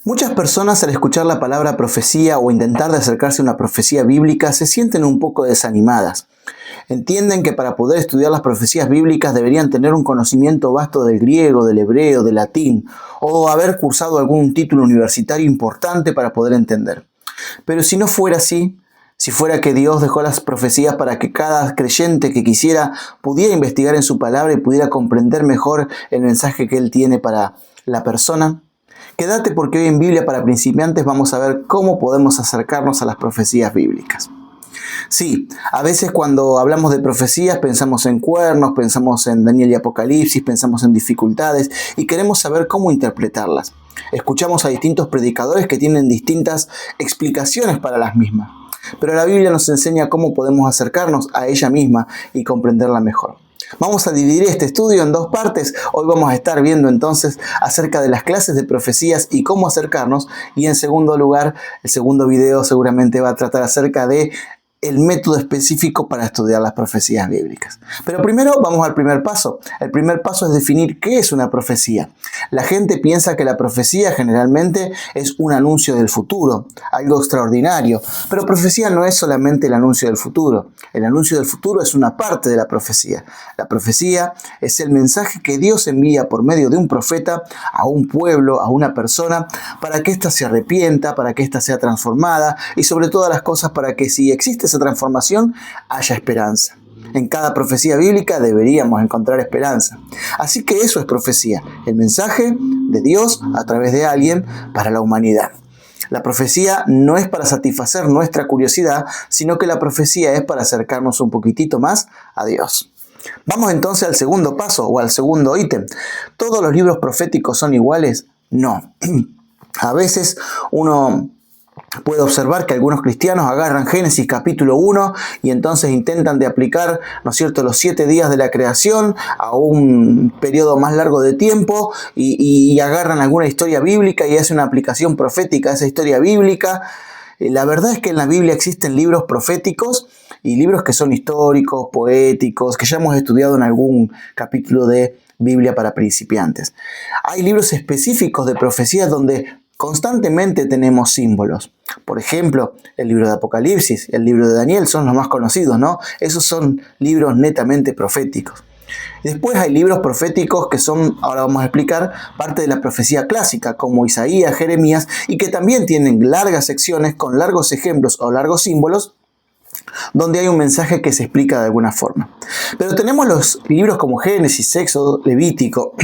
Muchas personas al escuchar la palabra profecía o intentar de acercarse a una profecía bíblica se sienten un poco desanimadas. Entienden que para poder estudiar las profecías bíblicas deberían tener un conocimiento vasto del griego, del hebreo, del latín o haber cursado algún título universitario importante para poder entender. Pero si no fuera así, si fuera que Dios dejó las profecías para que cada creyente que quisiera pudiera investigar en su palabra y pudiera comprender mejor el mensaje que Él tiene para la persona, quédate porque hoy en Biblia para principiantes vamos a ver cómo podemos acercarnos a las profecías bíblicas. Sí, a veces cuando hablamos de profecías pensamos en cuernos, pensamos en Daniel y Apocalipsis, pensamos en dificultades y queremos saber cómo interpretarlas. Escuchamos a distintos predicadores que tienen distintas explicaciones para las mismas. Pero la Biblia nos enseña cómo podemos acercarnos a ella misma y comprenderla mejor. Vamos a dividir este estudio en dos partes. Hoy vamos a estar viendo entonces acerca de las clases de profecías y cómo acercarnos. Y en segundo lugar, el segundo video seguramente va a tratar acerca de el método específico para estudiar las profecías bíblicas. Pero primero vamos al primer paso. El primer paso es definir qué es una profecía. La gente piensa que la profecía generalmente es un anuncio del futuro, algo extraordinario. Pero profecía no es solamente el anuncio del futuro. El anuncio del futuro es una parte de la profecía. La profecía es el mensaje que Dios envía por medio de un profeta a un pueblo, a una persona, para que ésta se arrepienta, para que ésta sea transformada y sobre todas las cosas para que si existe esa transformación haya esperanza. En cada profecía bíblica deberíamos encontrar esperanza. Así que eso es profecía, el mensaje de Dios a través de alguien para la humanidad. La profecía no es para satisfacer nuestra curiosidad, sino que la profecía es para acercarnos un poquitito más a Dios. Vamos entonces al segundo paso o al segundo ítem. ¿Todos los libros proféticos son iguales? No. A veces uno puede observar que algunos cristianos agarran Génesis capítulo 1 y entonces intentan de aplicar, ¿no es cierto?, los 7 días de la creación a un periodo más largo de tiempo y agarran alguna historia bíblica y hacen una aplicación profética a esa historia bíblica. La verdad es que en la Biblia existen libros proféticos y libros que son históricos, poéticos, que ya hemos estudiado en algún capítulo de Biblia para principiantes. Hay libros específicos de profecías donde constantemente tenemos símbolos. Por ejemplo, el libro de Apocalipsis, el libro de Daniel son los más conocidos, ¿no? Esos son libros netamente proféticos. Después hay libros proféticos que son, ahora vamos a explicar, parte de la profecía clásica, como Isaías, Jeremías, y que también tienen largas secciones con largos ejemplos o largos símbolos, donde hay un mensaje que se explica de alguna forma. Pero tenemos los libros como Génesis, Éxodo, Levítico,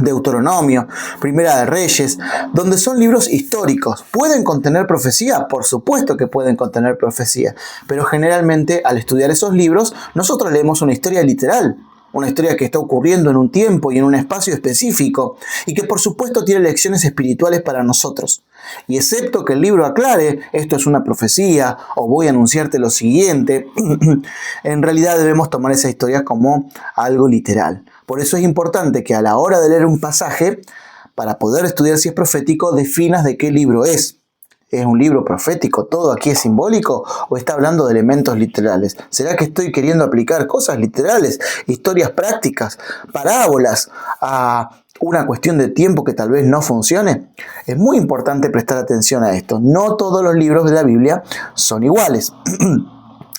Deuteronomio, Primera de Reyes, donde son libros históricos. ¿Pueden contener profecía? Por supuesto que pueden contener profecía, pero generalmente al estudiar esos libros nosotros leemos una historia literal, una historia que está ocurriendo en un tiempo y en un espacio específico y que por supuesto tiene lecciones espirituales para nosotros. Y excepto que el libro aclare, esto es una profecía o voy a anunciarte lo siguiente, en realidad debemos tomar esa historia como algo literal. Por eso es importante que a la hora de leer un pasaje, para poder estudiar si es profético, definas de qué libro es. ¿Es un libro profético? ¿Todo aquí es simbólico? ¿O está hablando de elementos literales? ¿Será que estoy queriendo aplicar cosas literales, historias prácticas, parábolas a una cuestión de tiempo que tal vez no funcione? Es muy importante prestar atención a esto. No todos los libros de la Biblia son iguales.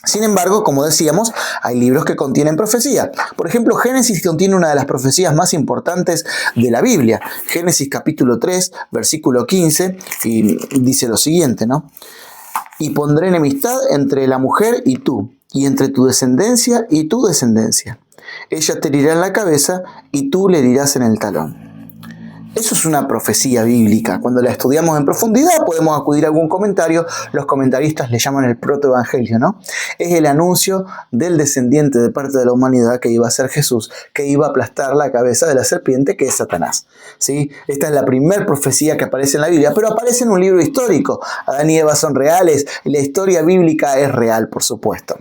Sin embargo, como decíamos, hay libros que contienen profecía. Por ejemplo, Génesis contiene una de las profecías más importantes de la Biblia. Génesis capítulo 3, versículo 15, y dice lo siguiente, ¿no? Y pondré enemistad entre la mujer y tú, y entre tu descendencia y tu descendencia. Ella te herirá en la cabeza y tú le herirás en el talón. Eso es una profecía bíblica. Cuando la estudiamos en profundidad podemos acudir a algún comentario. Los comentaristas le llaman el protoevangelio, ¿no? Es el anuncio del descendiente de parte de la humanidad que iba a ser Jesús, que iba a aplastar la cabeza de la serpiente que es Satanás, ¿sí? Esta es la primera profecía que aparece en la Biblia, pero aparece en un libro histórico. Adán y Eva son reales y la historia bíblica es real, por supuesto.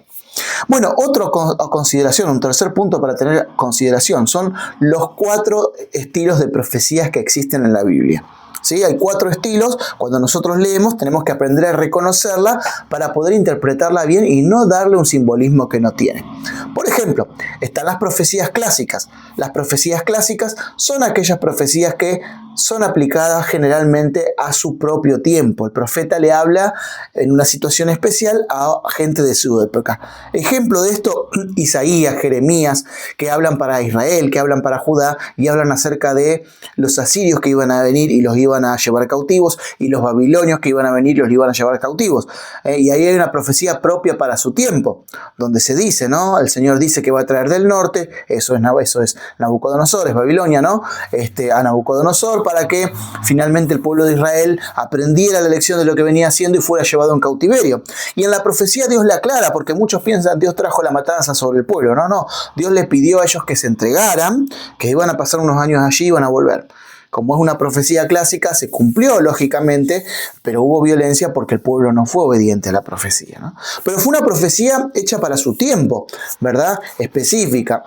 Bueno, otra consideración, un tercer punto para tener consideración, son los 4 estilos de profecías que existen en la Biblia. ¿Sí? Hay 4 estilos. Cuando nosotros leemos tenemos que aprender a reconocerla para poder interpretarla bien y no darle un simbolismo que no tiene. Por ejemplo, están las profecías clásicas. Las profecías clásicas son aquellas profecías que son aplicadas generalmente a su propio tiempo. El profeta le habla en una situación especial a gente de su época. Ejemplo de esto, Isaías, Jeremías, que hablan para Israel, que hablan para Judá y hablan acerca de los asirios que iban a venir y los iban a llevar cautivos, y los babilonios que iban a venir y los iban a llevar cautivos. Y ahí hay una profecía propia para su tiempo, donde se dice, ¿no? El Señor dice que va a traer del norte, eso es Nabucodonosor, es Babilonia, ¿no? A Nabucodonosor, para que finalmente el pueblo de Israel aprendiera la lección de lo que venía haciendo y fuera llevado en cautiverio. Y en la profecía Dios le aclara, porque muchos piensan Dios trajo la matanza sobre el pueblo. No, Dios le pidió a ellos que se entregaran, que iban a pasar unos años allí y iban a volver. Como es una profecía clásica, se cumplió lógicamente, pero hubo violencia porque el pueblo no fue obediente a la profecía, ¿no? Pero fue una profecía hecha para su tiempo, ¿verdad? Específica.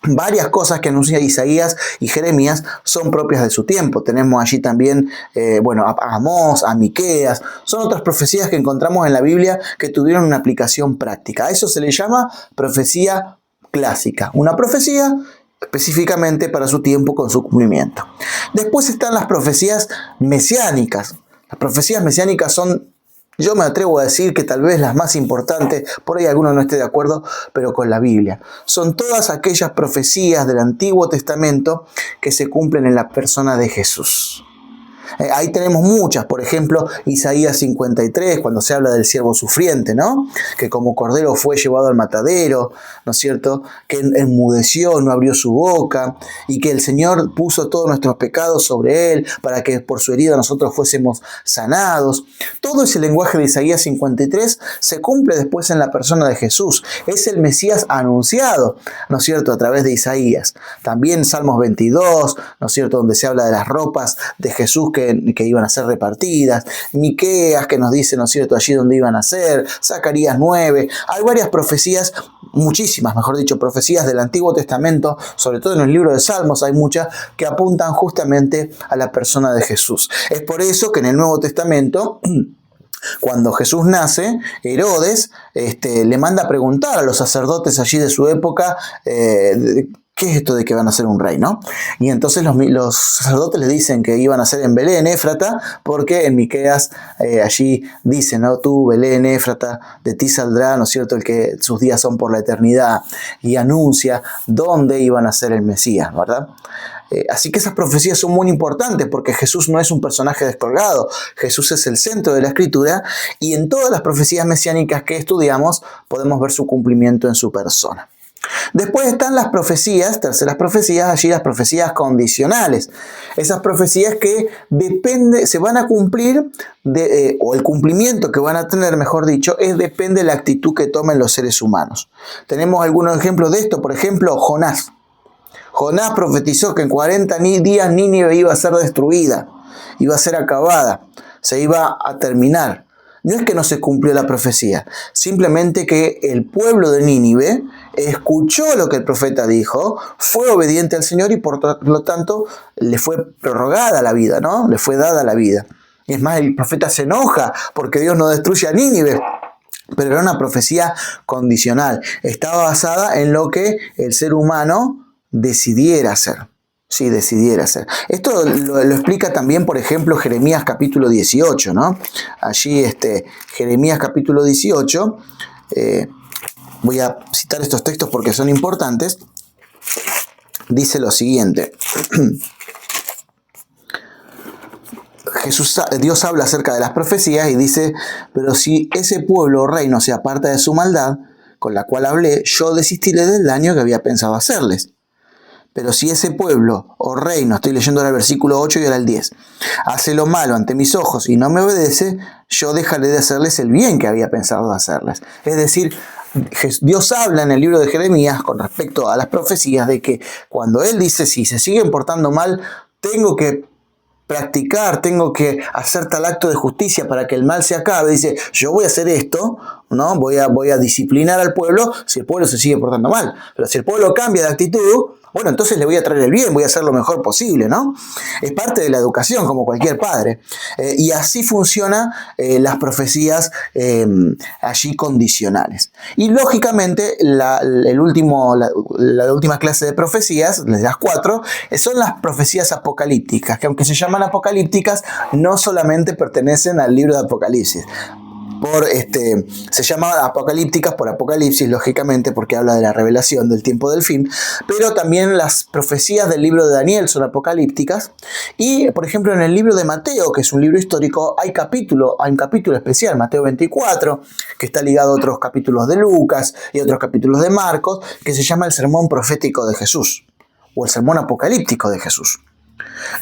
Varias cosas que anuncia Isaías y Jeremías son propias de su tiempo. Tenemos allí también, a Amós, a Miqueas. Son otras profecías que encontramos en la Biblia que tuvieron una aplicación práctica. A eso se le llama profecía clásica. Una profecía específicamente para su tiempo con su cumplimiento. Después están las profecías mesiánicas. Las profecías mesiánicas son, yo me atrevo a decir que tal vez las más importantes, por ahí alguno no esté de acuerdo, pero con la Biblia. Son todas aquellas profecías del Antiguo Testamento que se cumplen en la persona de Jesús. Ahí tenemos muchas, por ejemplo, Isaías 53, cuando se habla del siervo sufriente, ¿no? Que como cordero fue llevado al matadero, ¿no es cierto? Que enmudeció, no abrió su boca, y que el Señor puso todos nuestros pecados sobre él, para que por su herida nosotros fuésemos sanados. Todo ese lenguaje de Isaías 53 se cumple después en la persona de Jesús. Es el Mesías anunciado, ¿no es cierto?, a través de Isaías. También Salmos 22, ¿no es cierto?, donde se habla de las ropas de Jesús que iban a ser repartidas, Miqueas que nos dice, ¿no es cierto?, allí donde iban a ser, Zacarías 9, hay varias profecías, muchísimas, mejor dicho, profecías del Antiguo Testamento, sobre todo en el libro de Salmos hay muchas que apuntan justamente a la persona de Jesús. Es por eso que en el Nuevo Testamento, cuando Jesús nace, Herodes le manda a preguntar a los sacerdotes allí de su época, ¿qué es esto de que van a ser un rey, no? Y entonces los sacerdotes le dicen que iban a ser en Belén, Éfrata, porque en Miqueas allí dice, ¿no? Tú, Belén, Éfrata, de ti saldrá, ¿no es cierto?, el que sus días son por la eternidad, y anuncia dónde iban a ser el Mesías, ¿verdad? Así que esas profecías son muy importantes porque Jesús no es un personaje descolgado, Jesús es el centro de la Escritura, y en todas las profecías mesiánicas que estudiamos podemos ver su cumplimiento en su persona. Después están las profecías, terceras profecías, allí las profecías condicionales. Esas profecías que se van a cumplir, o el cumplimiento que van a tener, mejor dicho, depende de la actitud que tomen los seres humanos. Tenemos algunos ejemplos de esto, por ejemplo, Jonás. Jonás profetizó que en 40 días Nínive iba a ser destruida, iba a ser acabada, se iba a terminar. No es que no se cumplió la profecía, simplemente que el pueblo de Nínive escuchó lo que el profeta dijo, fue obediente al Señor y por lo tanto le fue prorrogada la vida, ¿no? Le fue dada la vida. Y es más, el profeta se enoja porque Dios no destruye a Nínive. Pero era una profecía condicional. Estaba basada en lo que el ser humano decidiera hacer. Sí, decidiera hacer. Esto lo explica también, por ejemplo, Jeremías capítulo 18, ¿no? Allí, Jeremías capítulo 18, voy a citar estos textos porque son importantes, dice lo siguiente. Dios habla acerca de las profecías y dice, pero si ese pueblo o reino se aparta de su maldad, con la cual hablé, yo desistiré del daño que había pensado hacerles. Pero si ese pueblo o reino, estoy leyendo ahora el versículo 8 y ahora el 10, hace lo malo ante mis ojos y no me obedece, yo dejaré de hacerles el bien que había pensado hacerles. Es decir, Dios habla en el libro de Jeremías con respecto a las profecías de que cuando Él dice, si se siguen portando mal, tengo que practicar, tengo que hacer tal acto de justicia para que el mal se acabe. Dice, yo voy a hacer esto ¿no? Voy a disciplinar al pueblo si el pueblo se sigue portando mal. Pero si el pueblo cambia de actitud, bueno, entonces le voy a traer el bien, voy a hacer lo mejor posible, ¿no? Es parte de la educación, como cualquier padre. Y así funcionan las profecías allí condicionales. Y lógicamente, la última clase de profecías, las 4, son las profecías apocalípticas, que aunque se llaman apocalípticas, no solamente pertenecen al libro de Apocalipsis. Se llama apocalípticas por Apocalipsis, lógicamente, porque habla de la revelación del tiempo del fin, pero también las profecías del libro de Daniel son apocalípticas, y por ejemplo en el libro de Mateo, que es un libro histórico, hay un capítulo especial, Mateo 24, que está ligado a otros capítulos de Lucas y otros capítulos de Marcos, que se llama el sermón profético de Jesús, o el sermón apocalíptico de Jesús.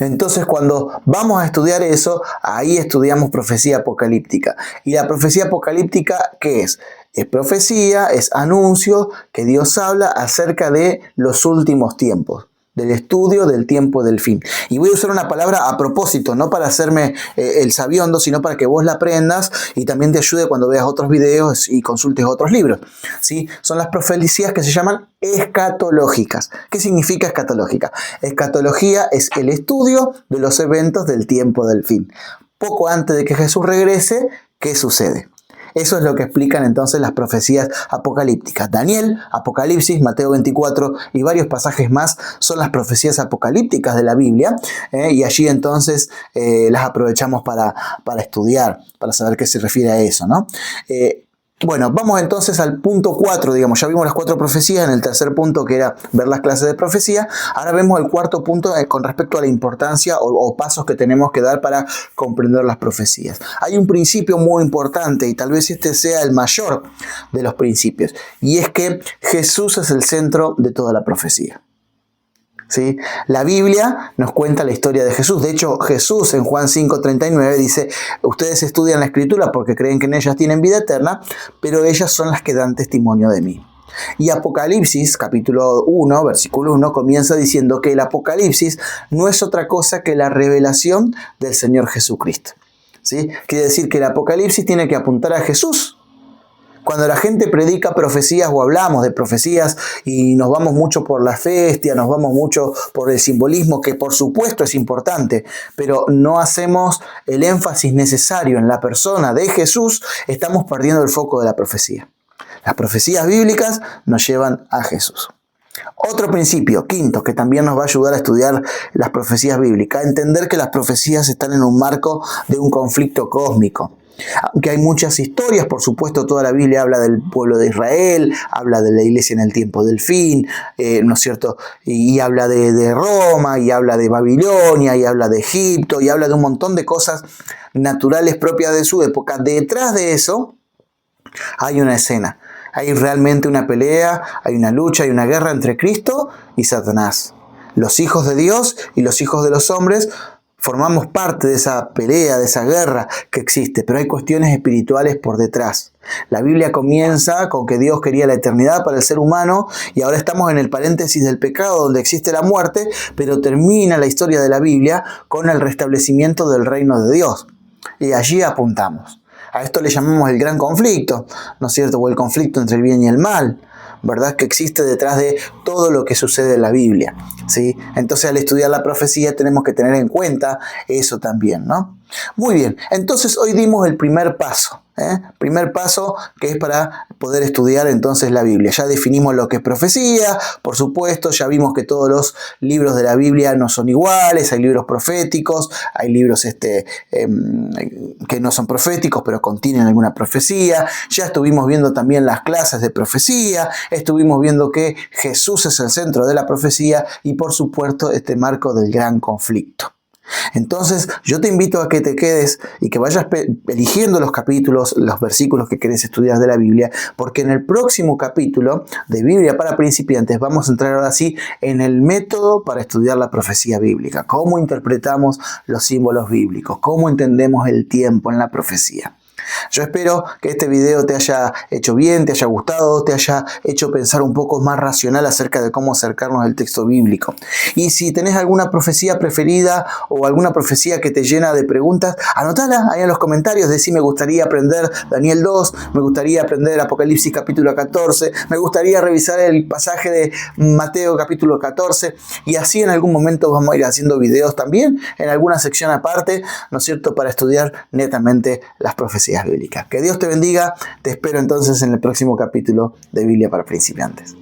Entonces, cuando vamos a estudiar eso, ahí estudiamos profecía apocalíptica. ¿Y la profecía apocalíptica qué es? Es profecía, es anuncio que Dios habla acerca de los últimos tiempos, del estudio del tiempo del fin. Y voy a usar una palabra a propósito, no para hacerme el sabiondo, sino para que vos la aprendas y también te ayude cuando veas otros videos y consultes otros libros, ¿sí? Son las profecías que se llaman escatológicas. ¿Qué significa escatológica? Escatología es el estudio de los eventos del tiempo del fin. Poco antes de que Jesús regrese, ¿qué sucede? Eso es lo que explican entonces las profecías apocalípticas. Daniel, Apocalipsis, Mateo 24 y varios pasajes más son las profecías apocalípticas de la Biblia, y allí entonces las aprovechamos para estudiar, para saber qué se refiere a eso, ¿no? Bueno, vamos entonces al punto 4, digamos, ya vimos las 4 profecías en el tercer punto que era ver las clases de profecía, ahora vemos el cuarto punto con respecto a la importancia o pasos que tenemos que dar para comprender las profecías. Hay un principio muy importante y tal vez este sea el mayor de los principios, y es que Jesús es el centro de toda la profecía. ¿Sí? La Biblia nos cuenta la historia de Jesús. De hecho, Jesús en Juan 5:39 dice: ustedes estudian la Escritura porque creen que en ellas tienen vida eterna, pero ellas son las que dan testimonio de mí. Y Apocalipsis, capítulo 1, versículo 1, comienza diciendo que el Apocalipsis no es otra cosa que la revelación del Señor Jesucristo. ¿Sí? Quiere decir que el Apocalipsis tiene que apuntar a Jesús. Cuando la gente predica profecías o hablamos de profecías y nos vamos mucho por la festia, nos vamos mucho por el simbolismo, que por supuesto es importante, pero no hacemos el énfasis necesario en la persona de Jesús, estamos perdiendo el foco de la profecía. Las profecías bíblicas nos llevan a Jesús. Otro principio, quinto, que también nos va a ayudar a estudiar las profecías bíblicas, entender que las profecías están en un marco de un conflicto cósmico. Aunque hay muchas historias, por supuesto, toda la Biblia habla del pueblo de Israel, habla de la iglesia en el tiempo del fin, ¿no es cierto? Y habla de Roma, y habla de Babilonia, y habla de Egipto, y habla de un montón de cosas naturales propias de su época. Detrás de eso hay una escena, hay realmente una pelea, hay una lucha, hay una guerra entre Cristo y Satanás. Los hijos de Dios y los hijos de los hombres formamos parte de esa pelea, de esa guerra que existe, pero hay cuestiones espirituales por detrás. La Biblia comienza con que Dios quería la eternidad para el ser humano y ahora estamos en el paréntesis del pecado donde existe la muerte, pero termina la historia de la Biblia con el restablecimiento del reino de Dios. Y allí apuntamos. A esto le llamamos el gran conflicto, ¿no es cierto? O el conflicto entre el bien y el mal, ¿verdad? Que existe detrás de todo lo que sucede en la Biblia, ¿sí? Entonces, al estudiar la profecía tenemos que tener en cuenta eso también, ¿no? Muy bien, entonces hoy dimos el primer paso, primer paso que es para poder estudiar entonces la Biblia. Ya definimos lo que es profecía, por supuesto, ya vimos que todos los libros de la Biblia no son iguales, hay libros proféticos, hay libros que no son proféticos pero contienen alguna profecía. Ya estuvimos viendo también las clases de profecía, estuvimos viendo que Jesús es el centro de la profecía y por supuesto este marco del gran conflicto. Entonces yo te invito a que te quedes y que vayas eligiendo los capítulos, los versículos que querés estudiar de la Biblia, porque en el próximo capítulo de Biblia para principiantes vamos a entrar ahora sí en el método para estudiar la profecía bíblica, cómo interpretamos los símbolos bíblicos, cómo entendemos el tiempo en la profecía. Yo espero que este video te haya hecho bien, te haya gustado, te haya hecho pensar un poco más racional acerca de cómo acercarnos al texto bíblico. Y si tenés alguna profecía preferida o alguna profecía que te llena de preguntas, anotala ahí en los comentarios. Decí: me gustaría aprender Daniel 2, me gustaría aprender Apocalipsis capítulo 14, me gustaría revisar el pasaje de Mateo capítulo 14, y así en algún momento vamos a ir haciendo videos también en alguna sección aparte, ¿no es cierto?, para estudiar netamente las profecías bíblicas. Que Dios te bendiga. Te espero entonces en el próximo capítulo de Biblia para principiantes.